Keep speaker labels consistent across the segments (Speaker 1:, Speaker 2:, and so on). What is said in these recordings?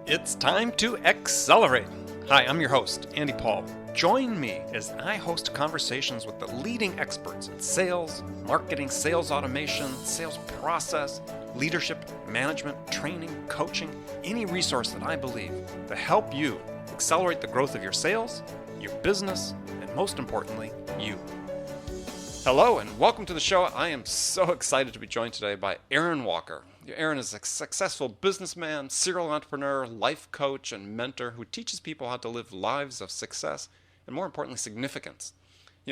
Speaker 1: It's time to accelerate. Hi, I'm your host, Andy Paul. Join me as I host conversations with the leading experts in sales, marketing, sales automation, sales process, leadership, management, training, coaching, any resource that I believe to help you accelerate the growth of your sales, your business, and most importantly, you. Hello and welcome to the show. I am so excited to be joined today by Aaron Walker. Aaron is a successful businessman, serial entrepreneur, life coach, and mentor who teaches people how to live lives of success and, more importantly, significance.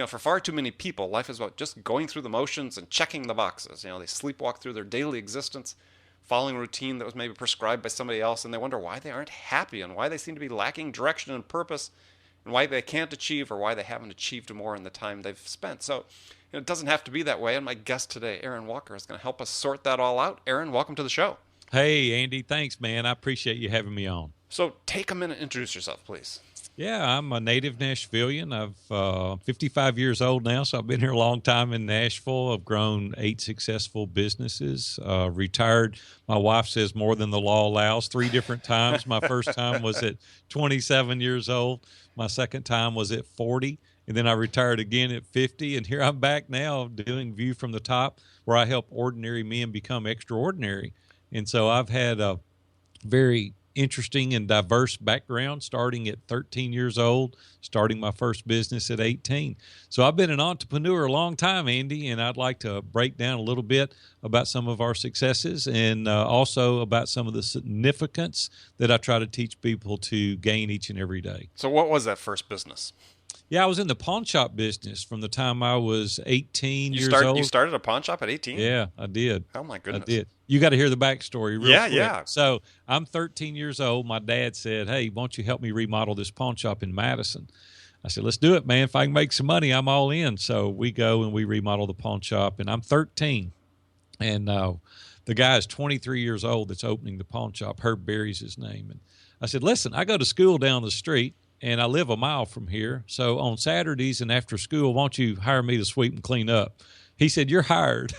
Speaker 1: For far too many people, life is about just going through the motions and checking the boxes. They sleepwalk through their daily existence, following a routine that was maybe prescribed by somebody else, and they wonder why they aren't happy and why they seem to be lacking direction and purpose and why they can't achieve or why they haven't achieved more in the time they've spent. So, it doesn't have to be that way, and my guest today, Aaron Walker, is going to help us sort that all out. Aaron, welcome to the show.
Speaker 2: Hey, Andy. Thanks, man. I appreciate you having me on.
Speaker 1: So take a minute and introduce yourself, please.
Speaker 2: Yeah, I'm a native Nashvilleian. I'm 55 years old now, so I've been here a long time in Nashville. I've grown 8 successful businesses, retired. My wife says more than the law allows 3 different times. My first time was at 27 years old. My second time was at 40. And then I retired again at 50, and here I'm back now doing View from the Top, where I help ordinary men become extraordinary. And so I've had a very interesting and diverse background, starting at 13 years old, starting my first business at 18. So I've been an entrepreneur a long time, Andy, and I'd like to break down a little bit about some of our successes and also about some of the significance that I try to teach people to gain each and every day.
Speaker 1: So what was that first business?
Speaker 2: Yeah, I was in the pawn shop business from the time I was 18 years old.
Speaker 1: You started a pawn shop at 18?
Speaker 2: Yeah, I did.
Speaker 1: Oh, my goodness.
Speaker 2: I did. You got to hear the backstory real quick.
Speaker 1: Yeah.
Speaker 2: So I'm 13 years old. My dad said, hey, won't you help me remodel this pawn shop in Madison? I said, let's do it, man. If I can make some money, I'm all in. So we go and we remodel the pawn shop, and I'm 13. And the guy is 23 years old that's opening the pawn shop. Herb Berry's his name. And I said, listen, I go to school down the street, and I live a mile from here. So on Saturdays and after school, won't you hire me to sweep and clean up? He said, you're hired.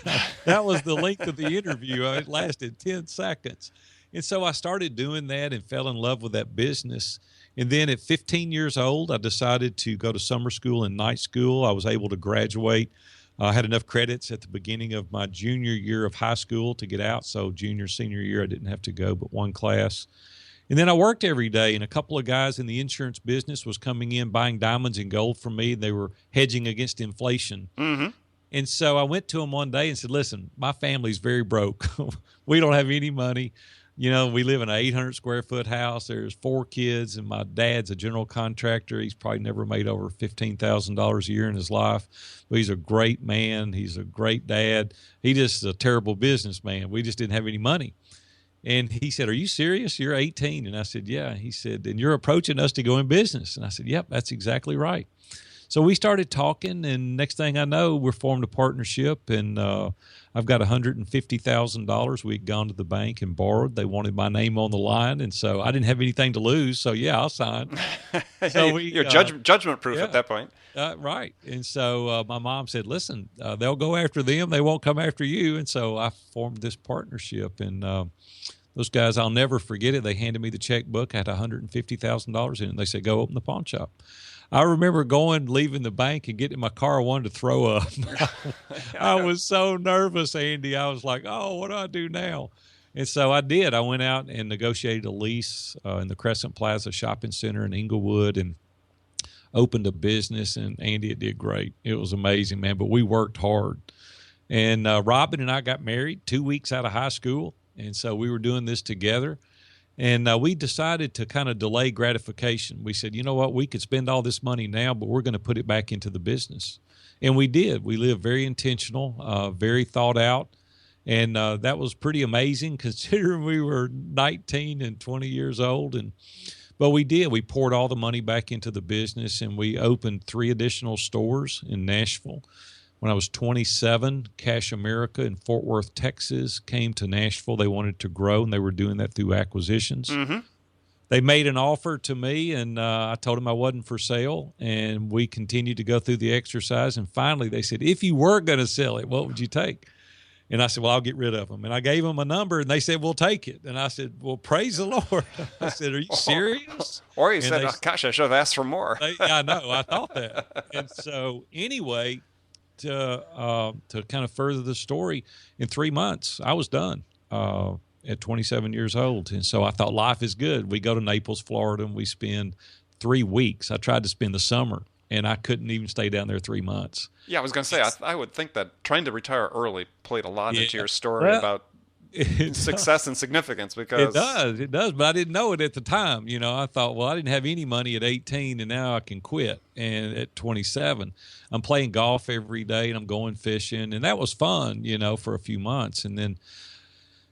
Speaker 2: That was the length of the interview. It lasted 10 seconds. And so I started doing that and fell in love with that business. And then at 15 years old, I decided to go to summer school and night school. I was able to graduate. I had enough credits at the beginning of my junior year of high school to get out. So junior, senior year, I didn't have to go but one class. And then I worked every day, and a couple of guys in the insurance business was coming in buying diamonds and gold from me. They were hedging against inflation.
Speaker 1: Mm-hmm.
Speaker 2: And so I went to them one day and said, listen, my family's very broke. We don't have any money. We live in an 800-square-foot house. There's 4 kids, and my dad's a general contractor. He's probably never made over $15,000 a year in his life. But he's a great man. He's a great dad. He just is a terrible businessman. We just didn't have any money. And he said, are you serious? You're 18. And I said, yeah. He said, and you're approaching us to go in business. And I said, yep, that's exactly right. So we started talking, and next thing I know, we're formed a partnership, and I've got $150,000 we'd gone to the bank and borrowed. They wanted my name on the line, and so I didn't have anything to lose, so yeah, I'll sign.
Speaker 1: So you're judgment proof at that point.
Speaker 2: Right. And so my mom said, listen, they'll go after them. They won't come after you. And so I formed this partnership, and those guys, I'll never forget it. They handed me the checkbook. I had $150,000 in it. And they said, go open the pawn shop. I remember leaving the bank and getting in my car. I wanted to throw up. I was so nervous, Andy. I was like, oh, what do I do now? And so I did. I went out and negotiated a lease in the Crescent Plaza Shopping Center in Inglewood and opened a business. And, Andy, it did great. It was amazing, man. But we worked hard. And Robin and I got married 2 weeks out of high school. And so we were doing this together. And we decided to kind of delay gratification. We said, you know what, we could spend all this money now, but we're going to put it back into the business. And we did. We lived very intentional, very thought out. And that was pretty amazing considering we were 19 and 20 years old. But we did. We poured all the money back into the business, and we opened 3 additional stores in Nashville. When I was 27, Cash America in Fort Worth, Texas, came to Nashville. They wanted to grow, and they were doing that through acquisitions.
Speaker 1: Mm-hmm.
Speaker 2: They made an offer to me, and I told them I wasn't for sale, and we continued to go through the exercise. And finally, they said, if you were going to sell it, what would you take? And I said, well, I'll get rid of them. And I gave them a number, and they said, we'll take it. And I said, well, praise the Lord. I said, are you serious?
Speaker 1: Or you
Speaker 2: And
Speaker 1: said, oh, gosh, I should have asked for more.
Speaker 2: I know. I thought that. And so anyway, to kind of further the story, in 3 months, I was done at 27 years old. And so I thought life is good. We go to Naples, Florida, and we spend 3 weeks. I tried to spend the summer, and I couldn't even stay down there 3 months.
Speaker 1: Yeah, I was going to say, I would think that trying to retire early played a lot into your story about success and significance, because
Speaker 2: it does, but I didn't know it at the time. You know, I thought, well, I didn't have any money at 18, and now I can quit. And at 27, I'm playing golf every day, and I'm going fishing, and that was fun, you know, for a few months. And then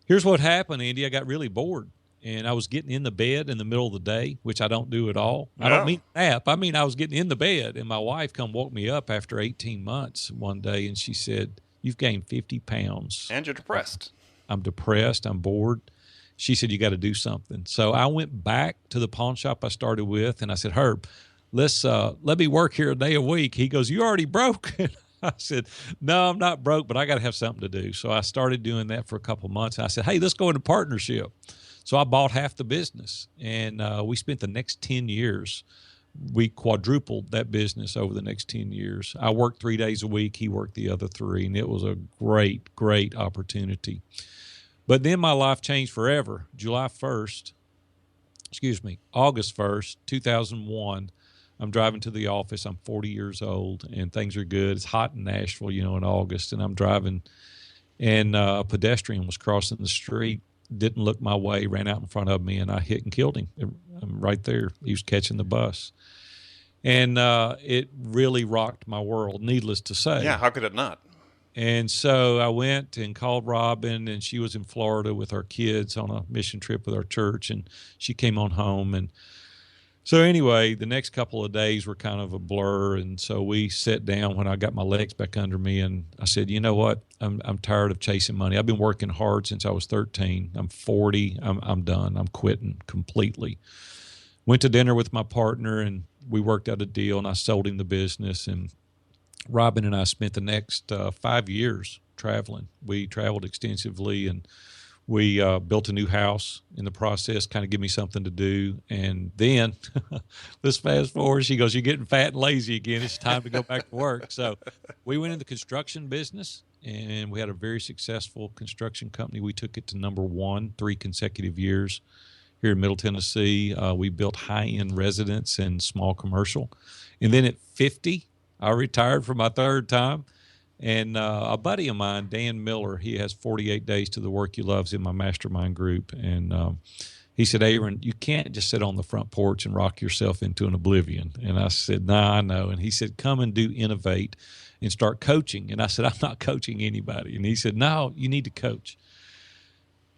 Speaker 2: here's what happened, Andy. I got really bored, and I was getting in the bed in the middle of the day, which I don't do at all. No. I don't mean nap. I mean, I was getting in the bed, and my wife come woke me up after 18 months one day, and she said, you've gained 50 pounds.
Speaker 1: And you're depressed.
Speaker 2: I'm depressed. I'm bored. She said, you got to do something. So I went back to the pawn shop I started with, and I said, Herb, let me work here a day a week. He goes, you already broke. I said, no, I'm not broke, but I got to have something to do. So I started doing that for a couple of months. I said, hey, let's go into partnership. So I bought half the business, and we spent the next 10 years. We quadrupled that business over the next 10 years. I worked 3 days a week. He worked the other 3, and it was a great, great opportunity. But then my life changed forever. August 1st, 2001, I'm driving to the office. I'm 40 years old, and things are good. It's hot in Nashville, you know, in August, and I'm driving, and a pedestrian was crossing the street, didn't look my way, ran out in front of me, and I hit and killed him right there. He was catching the bus. And it really rocked my world, needless to say.
Speaker 1: Yeah, how could it not?
Speaker 2: And so I went and called Robin, and she was in Florida with our kids on a mission trip with our church, and she came on home. And so anyway, the next couple of days were kind of a blur, and so we sat down when I got my legs back under me, and I said, you know what? I'm tired of chasing money. I've been working hard since I was 13. I'm 40. I'm done. I'm quitting completely. Went to dinner with my partner, and we worked out a deal, and I sold him the business, and Robin and I spent the next 5 years traveling. We traveled extensively, and we built a new house in the process, kind of give me something to do. And then, let's fast forward. She goes, you're getting fat and lazy again. It's time to go back to work. So we went in the construction business, and we had a very successful construction company. We took it to number 1 3 consecutive years here in Middle Tennessee. We built high-end residence and small commercial. And then at 50, I retired for my 3rd time, and a buddy of mine, Dan Miller, he has 48 Days to the Work You Love's in my mastermind group, and he said, Aaron, you can't just sit on the front porch and rock yourself into an oblivion. And I said, nah, I know. And he said, come and do Innovate and start coaching. And I said, I'm not coaching anybody. And he said, no, you need to coach.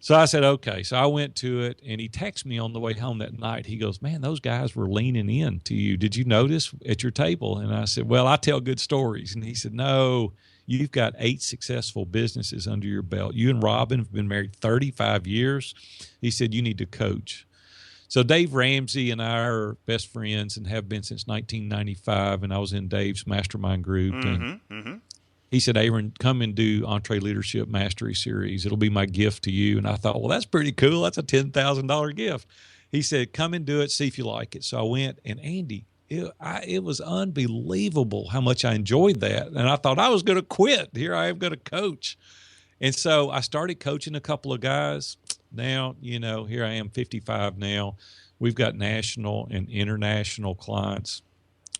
Speaker 2: So I said, okay. So I went to it, and he texted me on the way home that night. He goes, man, those guys were leaning in to you. Did you notice at your table? And I said, well, I tell good stories. And he said, no, you've got 8 successful businesses under your belt. You and Robin have been married 35 years. He said, you need to coach. So Dave Ramsey and I are best friends and have been since 1995. And I was in Dave's mastermind group. And he said, Aaron, come and do Entree Leadership Mastery Series. It'll be my gift to you. And I thought, well, that's pretty cool. That's a $10,000 gift. He said, come and do it, see if you like it. So I went, and Andy, it was unbelievable how much I enjoyed that. And I thought I was going to quit. Here I am going to coach. And so I started coaching a couple of guys. Now, you know, here I am 55 now. We've got national and international clients.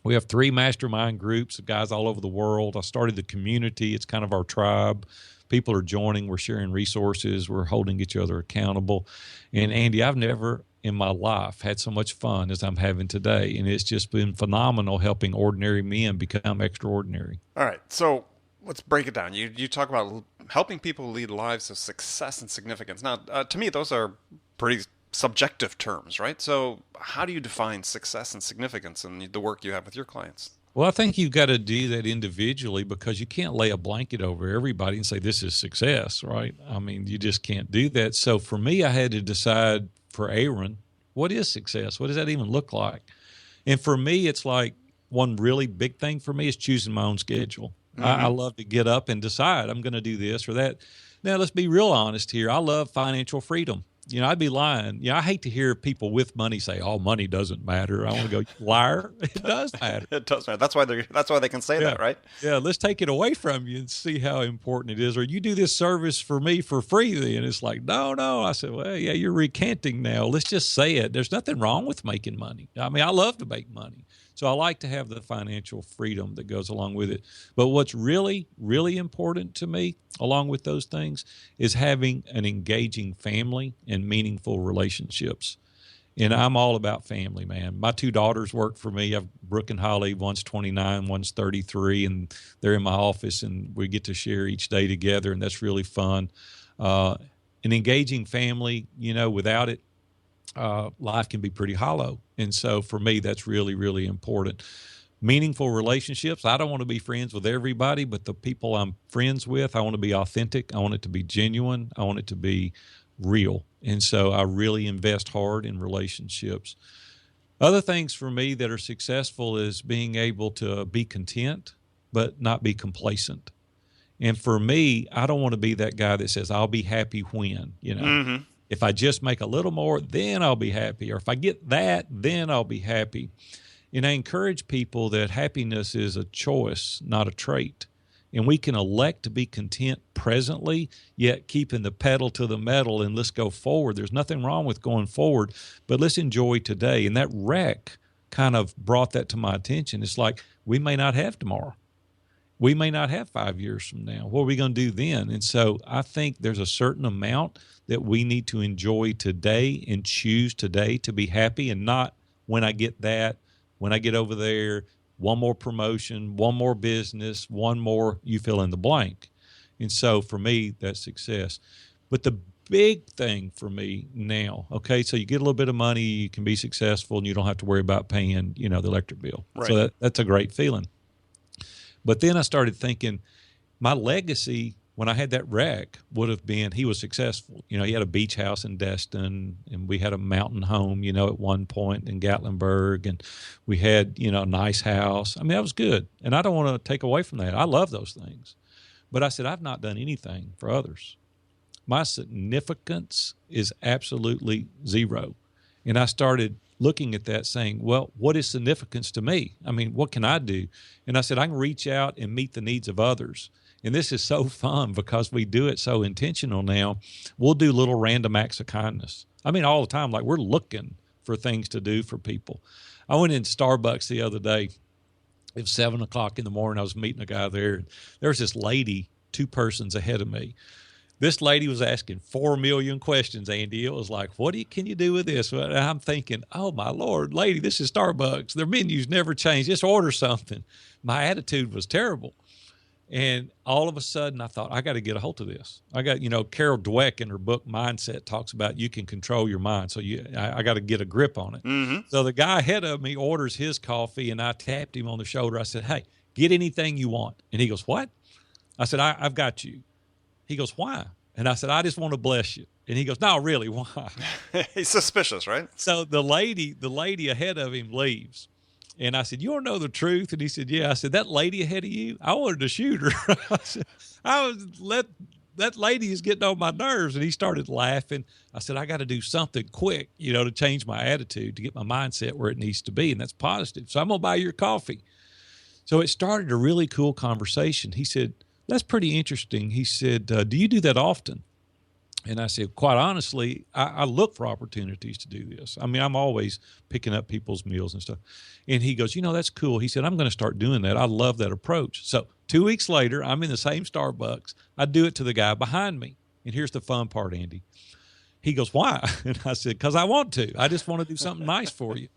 Speaker 2: We have 3 mastermind groups of guys all over the world. I started the community. It's kind of our tribe. People are joining. We're sharing resources. We're holding each other accountable. And Andy, I've never in my life had so much fun as I'm having today. And it's just been phenomenal helping ordinary men become extraordinary.
Speaker 1: All right. So let's break it down. You talk about helping people lead lives of success and significance. Now, to me, those are pretty subjective terms, right? So how do you define success and significance in the work you have with your clients?
Speaker 2: Well, I think you've got to do that individually, because you can't lay a blanket over everybody and say this is success, right? I mean, you just can't do that. So for me, I had to decide for Aaron, what is success? What does that even look like? And for me, it's like one really big thing for me is choosing my own schedule. I love to get up and decide I'm going to do this or that. Now, let's be real honest here. I love financial freedom. I'd be lying. I hate to hear people with money say, "Oh, money doesn't matter." I want to go, liar. It does matter.
Speaker 1: It does matter. That's why they can say that, right?
Speaker 2: Yeah, let's take it away from you and see how important it is. Or you do this service for me for free, then it's like, no. I said, well, yeah, you're recanting now. Let's just say it. There's nothing wrong with making money. I mean, I love to make money. So I like to have the financial freedom that goes along with it. But what's really, really important to me, along with those things, is having an engaging family and meaningful relationships. And I'm all about family, man. My two daughters work for me. I've Brooke and Holly. One's 29, one's 33, and they're in my office, and we get to share each day together, and that's really fun. An engaging family, without it, life can be pretty hollow. And so for me, that's really, really important. Meaningful relationships. I don't want to be friends with everybody, but the people I'm friends with, I want to be authentic. I want it to be genuine. I want it to be real. And so I really invest hard in relationships. Other things for me that are successful is being able to be content, but not be complacent. And for me, I don't want to be that guy that says, I'll be happy when,
Speaker 1: Mm-hmm.
Speaker 2: If I just make a little more, then I'll be happy. Or if I get that, then I'll be happy. And I encourage people that happiness is a choice, not a trait. And we can elect to be content presently, yet keeping the pedal to the metal and let's go forward. There's nothing wrong with going forward, but let's enjoy today. And that wreck kind of brought that to my attention. It's like, we may not have tomorrow. We may not have 5 years from now. What are we going to do then? And so I think there's a certain amount that we need to enjoy today and choose today to be happy, and not when I get that, when I get over there, one more promotion, one more business, one more, you fill in the blank. And so for me, that's success. But the big thing for me now, okay, so you get a little bit of money, you can be successful, and you don't have to worry about paying, the electric bill.
Speaker 1: Right.
Speaker 2: So that's a great feeling. But then I started thinking, my legacy when I had that wreck would have been, he was successful. He had a beach house in Destin, and we had a mountain home, at one point in Gatlinburg, and we had, a nice house. I mean, that was good. And I don't want to take away from that. I love those things. But I said, I've not done anything for others. My significance is absolutely zero. And I started looking at that saying, well, what is significance to me? I mean, what can I do? And I said, I can reach out and meet the needs of others. And this is so fun because we do it so intentional now. We'll do little random acts of kindness. I mean, all the time, like we're looking for things to do for people. I went in Starbucks the other day. It was 7 o'clock in the morning. I was meeting a guy there. There was this lady, 2 persons ahead of me. This lady was asking 4 million questions, Andy. It was like, can you do with this? And I'm thinking, oh, my Lord, lady, this is Starbucks. Their menus never change. Just order something. My attitude was terrible. And all of a sudden, I thought, I got to get a hold of this. I got, Carol Dweck in her book Mindset talks about you can control your mind. So I got to get a grip on it.
Speaker 1: Mm-hmm.
Speaker 2: So the guy ahead of me orders his coffee, and I tapped him on the shoulder. I said, hey, get anything you want. And he goes, what? I said, I've got you. He goes, why? And I said, I just want to bless you. And he goes, no, really, why?
Speaker 1: He's suspicious, right?
Speaker 2: So the lady ahead of him leaves. And I said, you want to know the truth? And he said, yeah. I said, that lady ahead of you, I wanted to shoot her. That lady is getting on my nerves. And he started laughing. I said, I got to do something quick, to change my attitude, to get my mindset where it needs to be. And that's positive. So I'm going to buy your coffee. So it started a really cool conversation. He said, that's pretty interesting. He said, do you do that often? And I said, quite honestly, I look for opportunities to do this. I mean, I'm always picking up people's meals and stuff. And he goes, that's cool. He said, I'm going to start doing that. I love that approach. So 2 weeks later, I'm in the same Starbucks. I do it to the guy behind me. And here's the fun part, Andy. He goes, why? And I said, because I want to. I just want to do something nice for you.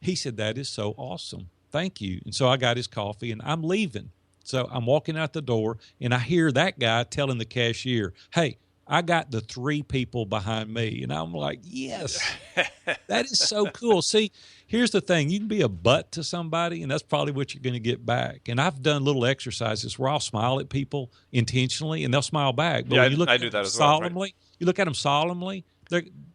Speaker 2: He said, that is so awesome. Thank you. And so I got his coffee, and I'm leaving. So I'm walking out the door, and I hear that guy telling the cashier, hey, I got the 3 people behind me. And I'm like, yes, that is so cool. See, here's the thing. You can be a butt to somebody, and that's probably what you're going to get back. And I've done little exercises where I'll smile at people intentionally, and they'll smile back. But
Speaker 1: yeah,
Speaker 2: when you look
Speaker 1: I do that as
Speaker 2: solemnly,
Speaker 1: well. Right?
Speaker 2: You look at them solemnly,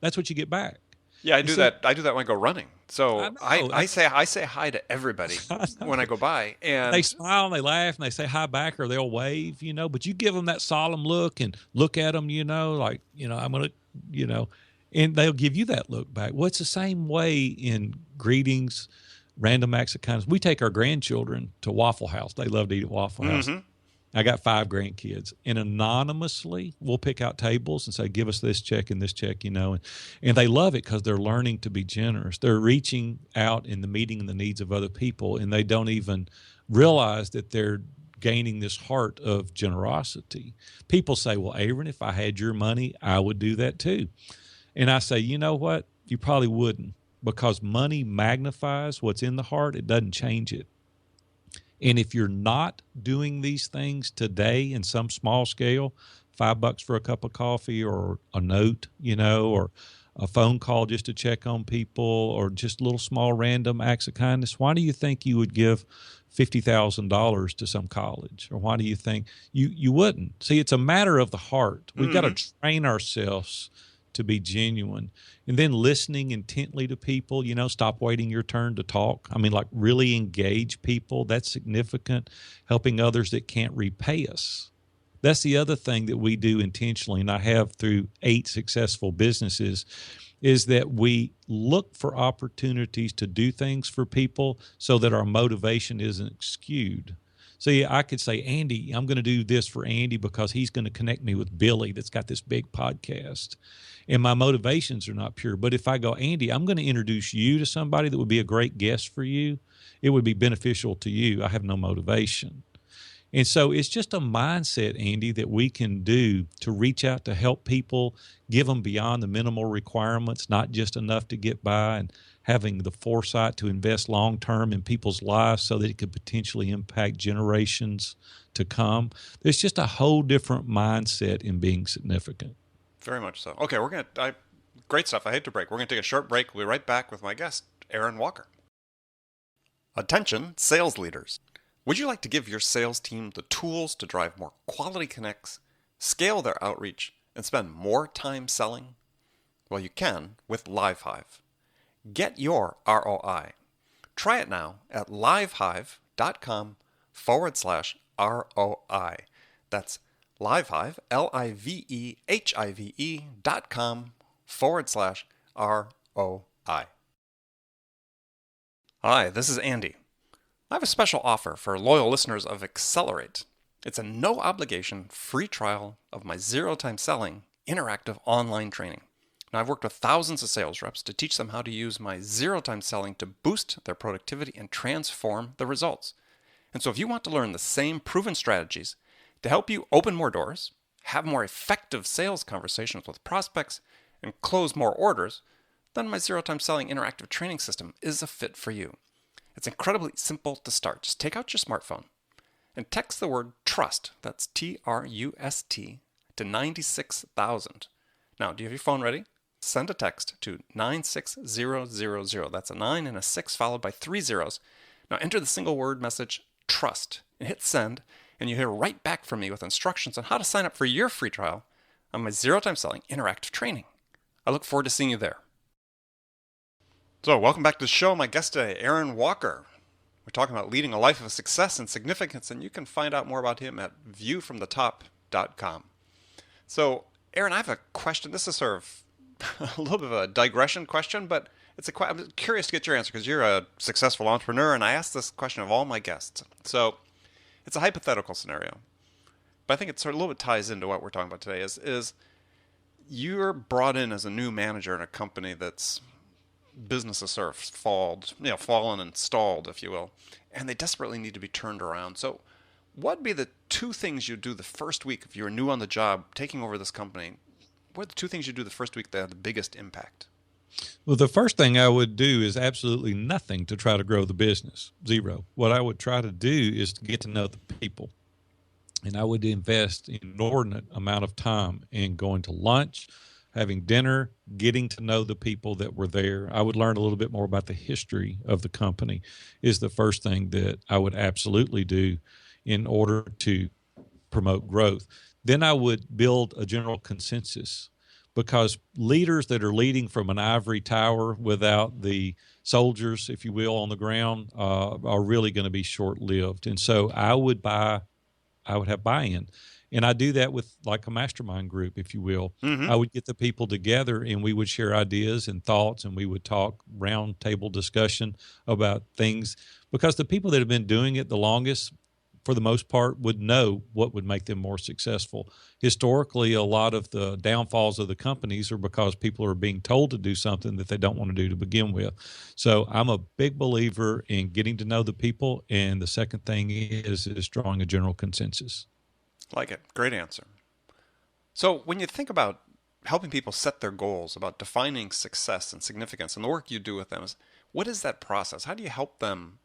Speaker 2: that's what you get back.
Speaker 1: Yeah, I
Speaker 2: And
Speaker 1: do
Speaker 2: so
Speaker 1: that. I do that when I go running.
Speaker 2: I
Speaker 1: So
Speaker 2: know,
Speaker 1: I say hi to everybody
Speaker 2: I
Speaker 1: when I
Speaker 2: know.
Speaker 1: go by,
Speaker 2: They
Speaker 1: and
Speaker 2: smile and they laugh and they say hi back or they'll wave, but you give them that solemn look and look at them, like, I'm going to, and they'll give you that look back. Well, it's the same way in greetings, random acts of kindness. We take our grandchildren to Waffle House. They love to eat at Waffle House.
Speaker 1: mm-hmm,
Speaker 2: I got 5 grandkids, and anonymously we'll pick out tables and say, give us this check and this check, and they love it because they're learning to be generous. They're reaching out in the meeting the needs of other people, and they don't even realize that they're gaining this heart of generosity. People say, well, Aaron, if I had your money, I would do that too. And I say, you know what? You probably wouldn't, because money magnifies what's in the heart. It doesn't change it. And if you're not doing these things today in some small scale, $5 for a cup of coffee or a note, or a phone call just to check on people, or just little small random acts of kindness, why do you think you would give $50,000 to some college? Or why do you think you wouldn't? See, it's a matter of the heart. We've got to train ourselves to be genuine, and then listening intently to people, stop waiting your turn to talk. I mean, like, really engage people. That's significant. Helping others that can't repay us. That's the other thing that we do intentionally, and I have through 8 successful businesses, is that we look for opportunities to do things for people so that our motivation isn't skewed. See, I could say, Andy, I'm going to do this for Andy because he's going to connect me with Billy that's got this big podcast. And my motivations are not pure. But if I go, Andy, I'm going to introduce you to somebody that would be a great guest for you, it would be beneficial to you. I have no motivation. And so it's just a mindset, Andy, that we can do to reach out to help people, give them beyond the minimal requirements, not just enough to get by, and having the foresight to invest long-term in people's lives so that it could potentially impact generations to come. There's just a whole different mindset in being significant.
Speaker 1: very much so. Okay, great stuff. I hate to break. We're going to take a short break. We'll be right back with my guest, Aaron Walker. Attention, sales leaders. Would you like to give your sales team the tools to drive more quality connects, scale their outreach, and spend more time selling? Well, you can with LiveHive. Get your ROI. Try it now at livehive.com/ROI. That's LiveHive, LIVEHIVE.com/ROI. Hi, this is Andy. I have a special offer for loyal listeners of Accelerate. It's a no-obligation free trial of my zero-time selling interactive online training. Now, I've worked with thousands of sales reps to teach them how to use my zero-time selling to boost their productivity and transform the results. And so if you want to learn the same proven strategies to help you open more doors, have more effective sales conversations with prospects, and close more orders, then my zero-time selling interactive training system is a fit for you. It's incredibly simple to start. Just take out your smartphone and text the word TRUST, that's TRUST, to 96,000. Now, do you have your phone ready? Send a text to 96000. That's a 9 and a 6 followed by 3 zeros. Now enter the single word message TRUST and hit send, and you hear right back from me with instructions on how to sign up for your free trial on my zero-time selling interactive training. I look forward to seeing you there. So, welcome back to the show. My guest today, Aaron Walker. We're talking about leading a life of success and significance, and you can find out more about him at viewfromthetop.com. So, Aaron, I have a question. This is sort of a little bit of a digression question, but I'm curious to get your answer because you're a successful entrepreneur, and I ask this question of all my guests. So, it's a hypothetical scenario, but I think it sort of a little bit ties into what we're talking about today. Is you're brought in as a new manager in a company that's business has sort of fallen and stalled, if you will, and they desperately need to be turned around. So what would be the 2 things you'd do the first week if you were new on the job, taking over this company? What are the 2 things you'd do the first week that have the biggest impact?
Speaker 2: Well, the first thing I would do is absolutely nothing to try to grow the business. Zero. What I would try to do is to get to know the people. And I would invest an inordinate amount of time in going to lunch, having dinner, getting to know the people that were there. I would learn a little bit more about the history of the company is the first thing that I would absolutely do in order to promote growth. Then I would build a general consensus. because leaders that are leading from an ivory tower without the soldiers, if you will, on the ground are really going to be short-lived. And so I would have buy-in. And I do that with like a mastermind group, if you will.
Speaker 1: Mm-hmm.
Speaker 2: I would get the people together and we would share ideas and thoughts, and we would talk round table discussion about things, because the people that have been doing it the longest, for the most part, would know what would make them more successful. Historically, a lot of the downfalls of the companies are because people are being told to do something that they don't want to do to begin with. So I'm a big believer in getting to know the people. And the second thing is drawing a general consensus.
Speaker 1: Like it. Great answer. So when you think about helping people set their goals, about defining success and significance, and the work you do with them, what is that process? How do you help them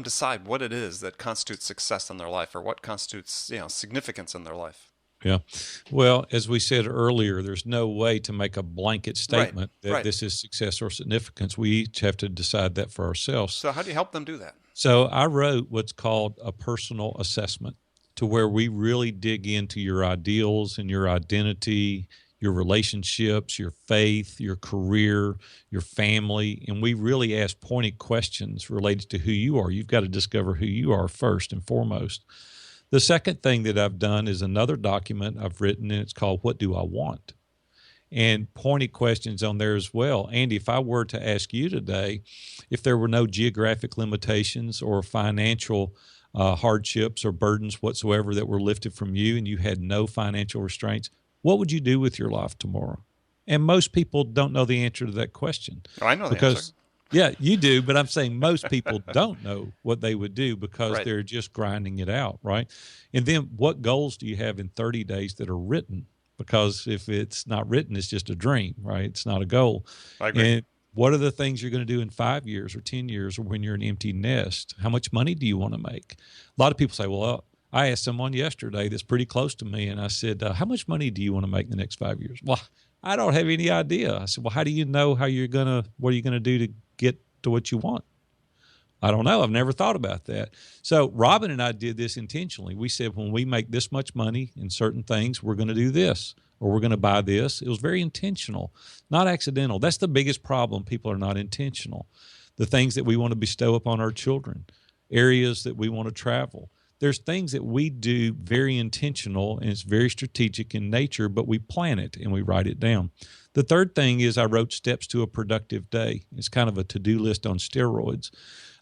Speaker 1: decide what it is that constitutes success in their life, or what constitutes, significance in their life?
Speaker 2: Yeah. Well, as we said earlier, there's no way to make a blanket statement that
Speaker 1: right.
Speaker 2: this is success or significance. We each have to decide that for ourselves.
Speaker 1: So how do you help them do that?
Speaker 2: So I wrote what's called a personal assessment, to where we really dig into your ideals and your identity, your relationships, your faith, your career, your family. And we really ask pointed questions related to who you are. You've got to discover who you are first and foremost. The second thing that I've done is another document I've written, and it's called What Do I Want? And pointed questions on there as well. Andy, if I were to ask you today, if there were no geographic limitations or financial hardships or burdens whatsoever that were lifted from you, and you had no financial restraints, what would you do with your life tomorrow? And most people don't know the answer to that question.
Speaker 1: Oh, I know the answer.
Speaker 2: Yeah, you do, but I'm saying most people don't know what they would do because
Speaker 1: Right.
Speaker 2: they're just grinding it out, right? And then what goals do you have in 30 days that are written? Because if it's not written, it's just a dream, right? It's not a goal.
Speaker 1: I agree.
Speaker 2: And what are the things you're going to do in 5 years or 10 years, or when you're an empty nest? How much money do you want to make? A lot of people say, well, I asked someone yesterday that's pretty close to me, and I said, how much money do you want to make in the next 5 years? Well, I don't have any idea. I said, well, how do you know what are you going to do to get to what you want? I don't know. I've never thought about that. So Robin and I did this intentionally. We said, when we make this much money in certain things, we're going to do this, or we're going to buy this. It was very intentional, not accidental. That's the biggest problem. People are not intentional. The things that we want to bestow upon our children, areas that we want to travel. There's things that we do very intentional, and it's very strategic in nature, but we plan it and we write it down. The third thing is I wrote steps to a productive day. It's kind of a to-do list on steroids.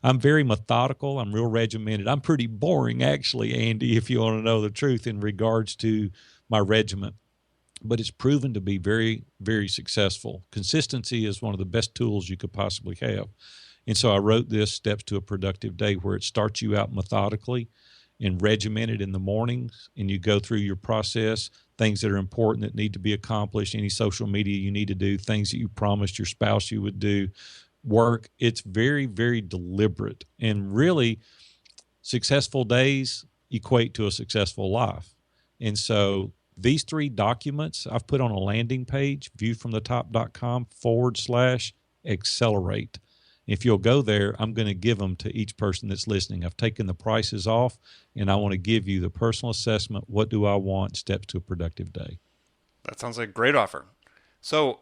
Speaker 2: I'm very methodical. I'm real regimented. I'm pretty boring, actually, Andy, if you want to know the truth, in regards to my regiment. But it's proven to be very, very successful. Consistency is one of the best tools you could possibly have. And so I wrote this steps to a productive day, where it starts you out methodically and regimented in the mornings, and you go through your process, things that are important that need to be accomplished, any social media you need to do, things that you promised your spouse you would do, work. It's very, very deliberate. And really, successful days equate to a successful life. And so these 3 documents I've put on a landing page, viewfromthetop.com/accelerate. If you'll go there, I'm going to give them to each person that's listening. I've taken the prices off, and I want to give you the personal assessment. What do I want? Steps to a productive day.
Speaker 1: That sounds like a great offer. So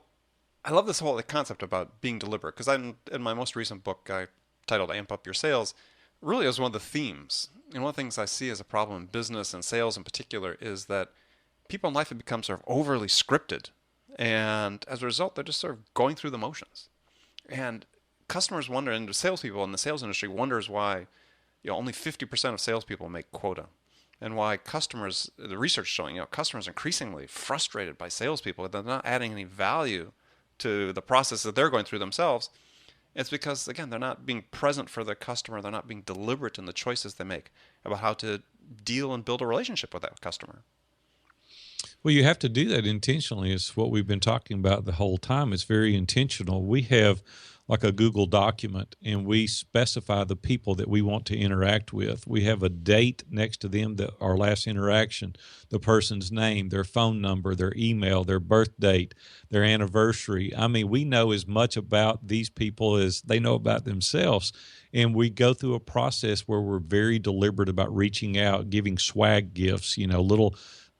Speaker 1: I love this whole concept about being deliberate, because in my most recent book, I titled Amp Up Your Sales, really is one of the themes. And one of the things I see as a problem in business and sales in particular is that people in life have become sort of overly scripted. And as a result, they're just sort of going through the motions. And customers wonder, and salespeople in the sales industry wonders why only 50% of salespeople make quota. And why customers, the research showing, customers are increasingly frustrated by salespeople. They're not adding any value to the process that they're going through themselves. It's because, again, they're not being present for their customer. They're not being deliberate in the choices they make about how to deal and build a relationship with that customer.
Speaker 2: Well, you have to do that intentionally. It's what we've been talking about the whole time. It's very intentional. We have like a Google document, and we specify the people that we want to interact with. We have a date next to them, our last interaction, the person's name, their phone number, their email, their birth date, their anniversary. I mean, we know as much about these people as they know about themselves. And we go through a process where we're very deliberate about reaching out, giving swag gifts, little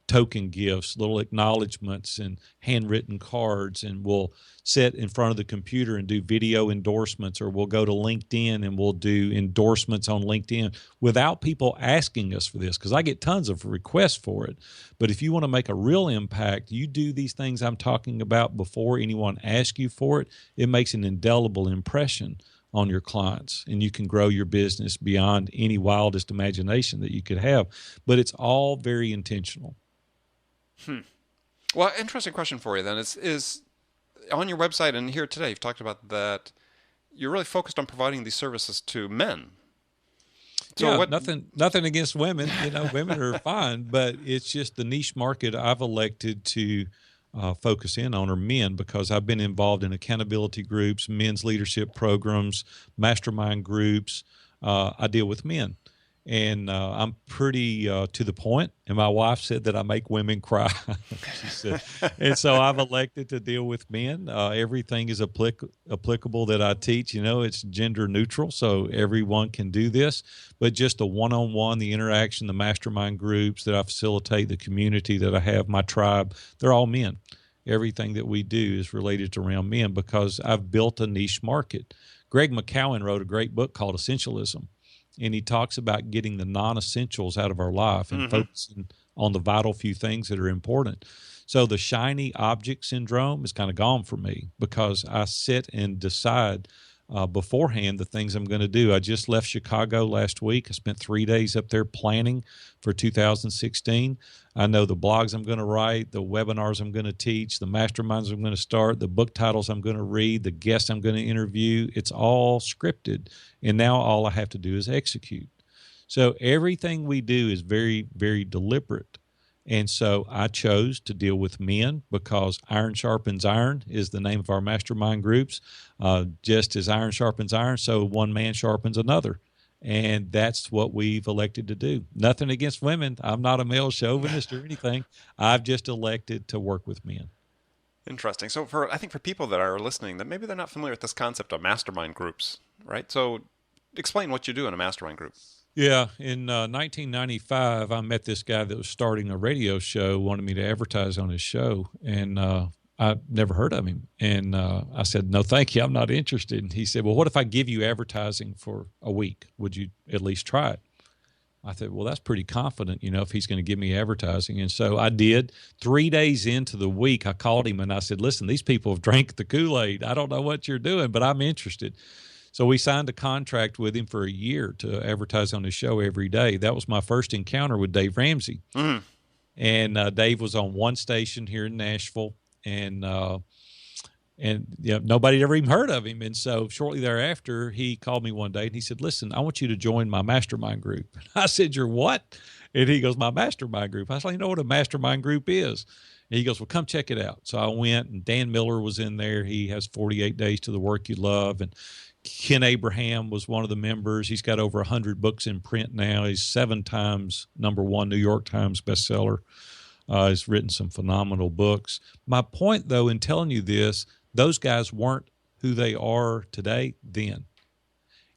Speaker 2: token gifts, little acknowledgments and handwritten cards, and we'll sit in front of the computer and do video endorsements, or we'll go to LinkedIn and we'll do endorsements on LinkedIn without people asking us for this, because I get tons of requests for it. But if you want to make a real impact, you do these things I'm talking about before anyone asks you for it. It makes an indelible impression on your clients, and you can grow your business beyond any wildest imagination that you could have. But it's all very intentional.
Speaker 1: Well, interesting question for you then is on your website and here today, you've talked about that you're really focused on providing these services to men. So
Speaker 2: nothing against women. Women are fine, but it's just the niche market I've elected to focus in on are men, because I've been involved in accountability groups, men's leadership programs, mastermind groups. I deal with men. And I'm pretty to the point. And my wife said that I make women cry. She said, and so I've elected to deal with men. Everything is applicable that I teach. It's gender neutral, so everyone can do this. But just the one-on-one, the interaction, the mastermind groups that I facilitate, the community that I have, my tribe, they're all men. Everything that we do is related to around men, because I've built a niche market. Greg McCowan wrote a great book called Essentialism. And he talks about getting the non-essentials out of our life and focusing on the vital few things that are important. So the shiny object syndrome is kind of gone for me, because I sit and decide beforehand the things I'm going to do. I just left Chicago last week. I spent 3 days up there planning for 2016. I know the blogs I'm going to write, the webinars I'm going to teach, the masterminds I'm going to start, the book titles I'm going to read, the guests I'm going to interview. It's all scripted. And now all I have to do is execute. So everything we do is very, very deliberate. And so I chose to deal with men because iron sharpens iron is the name of our mastermind groups. Just as iron sharpens iron, so one man sharpens another. And that's what we've elected to do. Nothing against women. I'm not a male chauvinist or anything. I've just elected to work with men.
Speaker 1: Interesting. So I think for people that are listening, that maybe they're not familiar with this concept of mastermind groups, right? So explain what you do in a mastermind group.
Speaker 2: Yeah, in 1995, I met this guy that was starting a radio show, wanted me to advertise on his show, and I never heard of him. And I said, no, thank you, I'm not interested. And he said, well, what if I give you advertising for a week? Would you at least try it? I said, well, that's pretty confident, if he's going to give me advertising. And so I did. 3 days into the week, I called him and I said, listen, these people have drank the Kool-Aid. I don't know what you're doing, but I'm interested. So we signed a contract with him for a year to advertise on his show every day. That was my first encounter with Dave Ramsey. Mm-hmm. And Dave was on one station here in Nashville, and nobody had ever even heard of him. And so shortly thereafter, he called me one day and he said, listen, I want you to join my mastermind group. I said, you're what? And he goes, my mastermind group. I said, you know what a mastermind group is? And he goes, well, come check it out. So I went, and Dan Miller was in there. He has 48 Days to the Work You Love. And Ken Abraham was one of the members. He's got over 100 books in print now. He's 7 times #1 New York Times bestseller. He's written some phenomenal books. My point, though, in telling you this, those guys weren't who they are today then.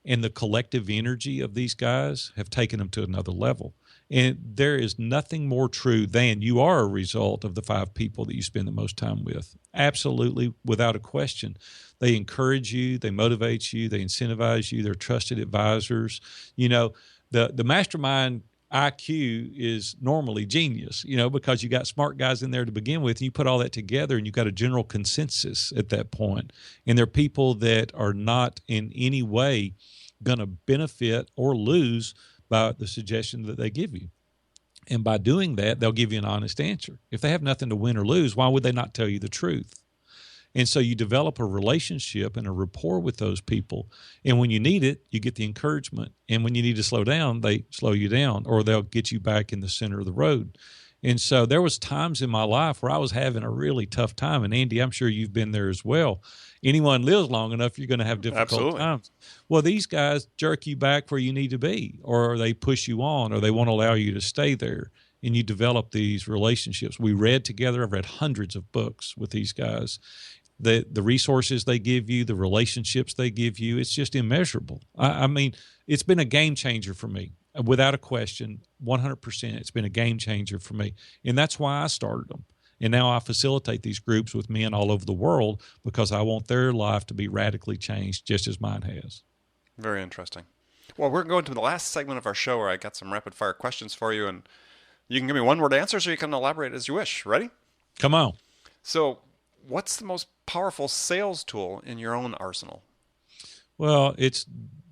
Speaker 2: And the collective energy of these guys have taken them to another level. And there is nothing more true than you are a result of the 5 people that you spend the most time with. Absolutely, without a question. They encourage you, they motivate you, they incentivize you, they're trusted advisors. The mastermind IQ is normally genius, because you got smart guys in there to begin with, and you put all that together and you've got a general consensus at that point. And they're people that are not in any way going to benefit or lose by the suggestion that they give you. And by doing that, they'll give you an honest answer. If they have nothing to win or lose, why would they not tell you the truth? And so you develop a relationship and a rapport with those people. And when you need it, you get the encouragement. And when you need to slow down, they slow you down, or they'll get you back in the center of the road. And so there was times in my life where I was having a really tough time. And Andy, I'm sure you've been there as well. Anyone lives long enough, you're going to have difficult
Speaker 1: Absolutely.
Speaker 2: times. Well, these guys jerk you back where you need to be, or they push you on, or they won't allow you to stay there. And you develop these relationships. We read together. I've read hundreds of books with these guys. The resources they give you, the relationships they give you, it's just immeasurable. I mean, it's been a game changer for me. without a question, 100%. It's been a game changer for me. And that's why I started them. And now I facilitate these groups with men all over the world because I want their life to be radically changed just as mine has.
Speaker 1: Very interesting. Well, we're going to the last segment of our show where I got some rapid fire questions for you, and you can give me one word answers or you can elaborate as you wish. Ready?
Speaker 2: Come on.
Speaker 1: So, what's the most powerful sales tool in your own arsenal?
Speaker 2: Well, it's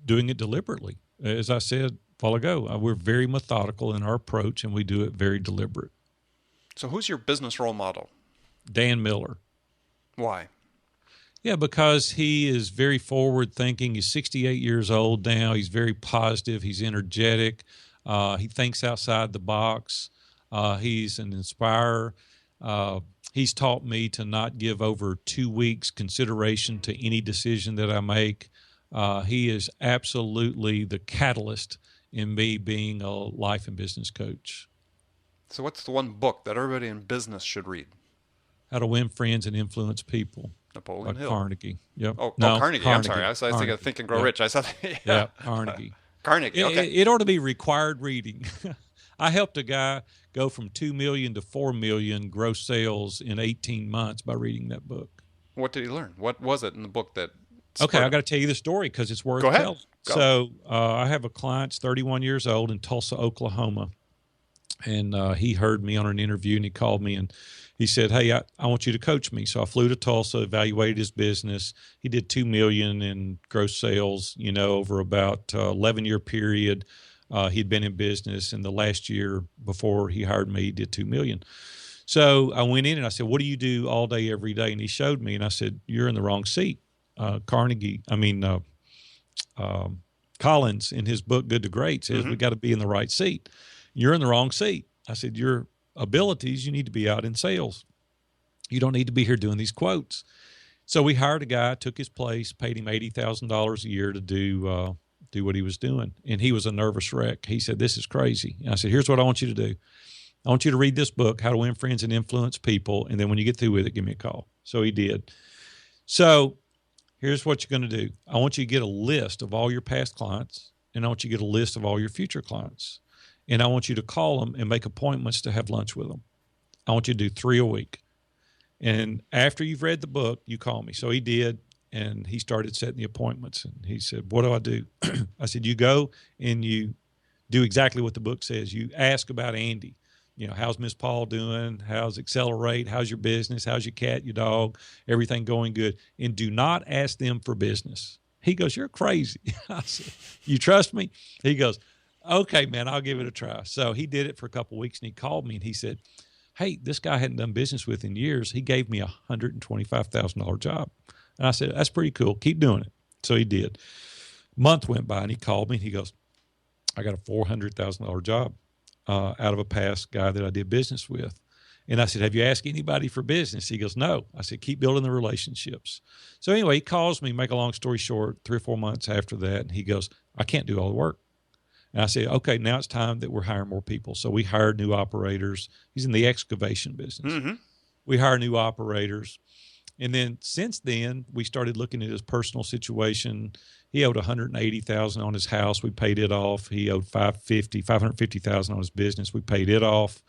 Speaker 2: doing it deliberately. As I said a while ago, we're very methodical in our approach, and we do it very deliberate.
Speaker 1: So who's your business role model?
Speaker 2: Dan Miller.
Speaker 1: Why?
Speaker 2: Yeah, because he is very forward thinking. He's 68 years old now. He's very positive. He's energetic. He thinks outside the box. He's an inspirer. He's taught me to not give over 2 weeks consideration to any decision that I make. He is absolutely the catalyst in me being a life and business coach.
Speaker 1: So what's the one book that everybody in business should read?
Speaker 2: How to Win Friends and Influence People.
Speaker 1: Napoleon
Speaker 2: by
Speaker 1: Hill.
Speaker 2: Carnegie. Yep.
Speaker 1: Oh,
Speaker 2: no,
Speaker 1: Carnegie. I'm sorry. I was thinking of Think and Grow Rich. I saw that.
Speaker 2: Yeah, Carnegie.
Speaker 1: Carnegie. Okay.
Speaker 2: It ought to be required reading. I helped a guy go from 2 million to 4 million gross sales in 18 months by reading that book.
Speaker 1: What did he learn? What was it in the book that?
Speaker 2: Okay, I got to tell you the story because it's worth
Speaker 1: telling.
Speaker 2: Go. So I have a client, 31 years old, in Tulsa, Oklahoma, and he heard me on an interview, and he called me, and he said, "Hey, I want you to coach me." So I flew to Tulsa, evaluated his business. He did 2 million in gross sales, over about 11-year period. He'd been in business, and the last year before he hired me, he did 2 million. So I went in and I said, "What do you do all day, every day?" And he showed me, and I said, "You're in the wrong seat." Collins in his book, Good to Great, says we got to be in the right seat. You're in the wrong seat. I said, your abilities, you need to be out in sales. You don't need to be here doing these quotes. So we hired a guy, took his place, paid him $80,000 a year to do what he was doing. And he was a nervous wreck. He said, "This is crazy." And I said, "Here's what I want you to do. I want you to read this book, How to Win Friends and Influence People. And then when you get through with it, give me a call." So he did. So here's what you're going to do. I want you to get a list of all your past clients, and I want you to get a list of all your future clients. And I want you to call them and make appointments to have lunch with them. I want you to do 3 a week. And after you've read the book, you call me. So he did, and he started setting the appointments. And he said, "What do I do?" I said, "You go and you do exactly what the book says. You ask about Andy. How's Miss Paul doing? How's Accelerate? How's your business? How's your cat, your dog? Everything going good? And do not ask them for business." He goes, "You're crazy." I said, "You trust me?" He goes, "Okay, man, I'll give it a try." So he did it for a couple of weeks, and he called me, and he said, "Hey, this guy I hadn't done business with in years. He gave me a $125,000 job." And I said, "That's pretty cool. Keep doing it." So he did. Month went by, and he called me, and he goes, "I got a $400,000 job out of a past guy that I did business with." And I said, "Have you asked anybody for business?" He goes, "No." I said, "Keep building the relationships." So anyway, he calls me, make a long story short, 3 or 4 months after that, and he goes, "I can't do all the work." And I said, "Okay, now it's time that we're hiring more people." So we hired new operators. He's in the excavation business. We hire new operators. And then since then, we started looking at his personal situation. He owed $180,000 on his house. We paid it off. He owed $550,000 on his business. We paid it off.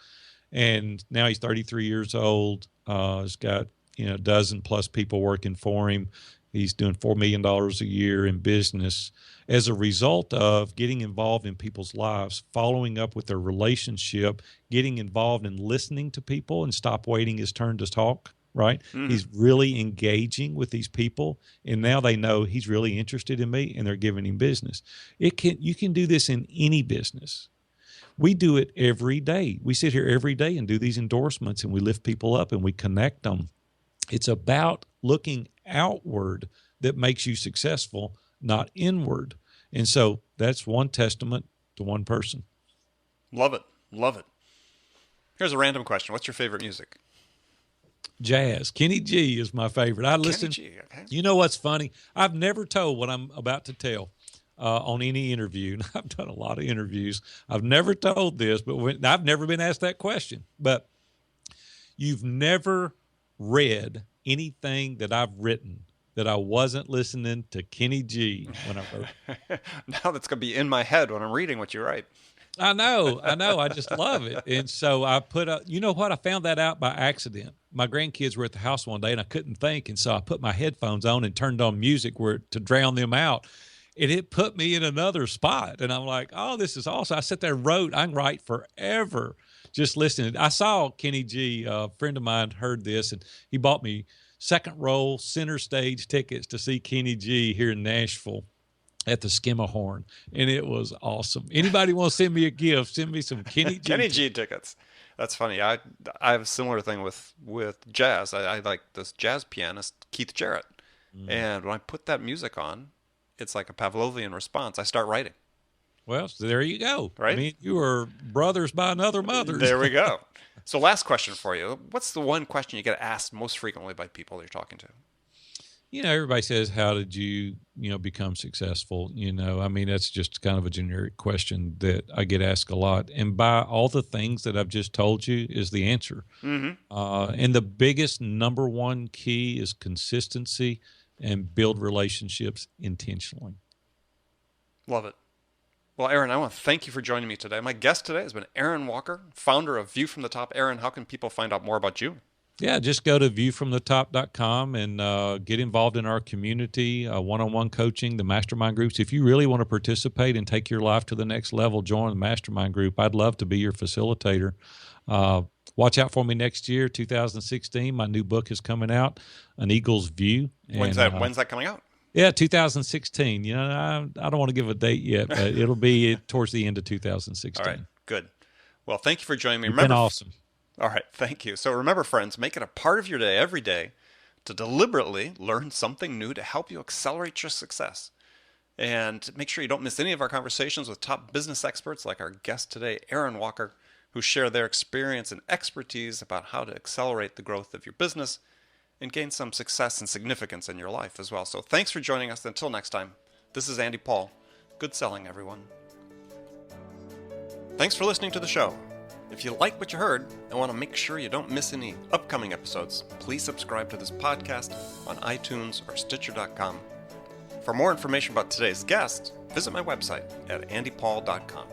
Speaker 2: And now he's 33 years old. He's got, a dozen plus people working for him. He's doing $4 million a year in business as a result of getting involved in people's lives, following up with their relationship, getting involved in listening to people and stop waiting his turn to talk, right? He's really engaging with these people, and now they know he's really interested in me, and they're giving him business. You can do this in any business. We do it every day. We sit here every day and do these endorsements, and we lift people up and we connect them. It's about looking outward that makes you successful, not inward. And so that's one testament to one person.
Speaker 1: Love it. Love it. Here's a random question. What's your favorite music?
Speaker 2: Jazz. Kenny G is my favorite. I listen.
Speaker 1: Kenny G, okay.
Speaker 2: You know what's funny? I've never told what I'm about to tell on any interview. And I've done a lot of interviews. I've never told this, but I've never been asked that question. But you've never read anything that I've written that I wasn't listening to Kenny G when I wrote.
Speaker 1: Now that's going to be in my head when I'm reading what you write.
Speaker 2: I know. I just love it. And so I put you know what? I found that out by accident. My grandkids were at the house one day and I couldn't think. And so I put my headphones on and turned on music to drown them out. And it put me in another spot. And I'm like, oh, this is awesome. I sat there and wrote. I can write forever just listening. I saw Kenny G, a friend of mine heard this, and he bought me second row center stage tickets to see Kenny G here in Nashville at the Skimmerhorn, and it was awesome. Anybody want to send me a gift, send me some Kenny G.
Speaker 1: Kenny G tickets. That's funny. I have a similar thing with jazz. I like this jazz pianist, Keith Jarrett. And when I put that music on, it's like a Pavlovian response. I start writing.
Speaker 2: Well, so there you go.
Speaker 1: Right?
Speaker 2: I mean, you are brothers by another mother.
Speaker 1: There we go. So last question for you. What's the one question you get asked most frequently by people you're talking to?
Speaker 2: You know, everybody says, how did you become successful? I mean, that's just kind of a generic question that I get asked a lot. And by all the things that I've just told you is the answer. Mm-hmm. And the biggest number one key is consistency and build relationships intentionally.
Speaker 1: Love it. Well, Aaron, I want to thank you for joining me today. My guest today has been Aaron Walker, founder of View from the Top. Aaron, how can people find out more about you?
Speaker 2: Yeah, just go to viewfromthetop.com and get involved in our community, one-on-one coaching, the mastermind groups. If you really want to participate and take your life to the next level, join the mastermind group. I'd love to be your facilitator. Watch out for me next year, 2016. My new book is coming out, An Eagle's View.
Speaker 1: When's that coming out?
Speaker 2: Yeah, 2016. I don't want to give a date yet, but it'll be towards the end of 2016.
Speaker 1: All right, good. Well, thank you for joining me.
Speaker 2: You've been awesome.
Speaker 1: All right, thank you. So remember, friends, make it a part of your day every day to deliberately learn something new to help you accelerate your success. And make sure you don't miss any of our conversations with top business experts like our guest today, Aaron Walker, who share their experience and expertise about how to accelerate the growth of your business and gain some success and significance in your life as well. So thanks for joining us. Until next time, this is Andy Paul. Good selling, everyone. Thanks for listening to the show. If you like what you heard and want to make sure you don't miss any upcoming episodes, please subscribe to this podcast on iTunes or Stitcher.com. For more information about today's guest, visit my website at andypaul.com.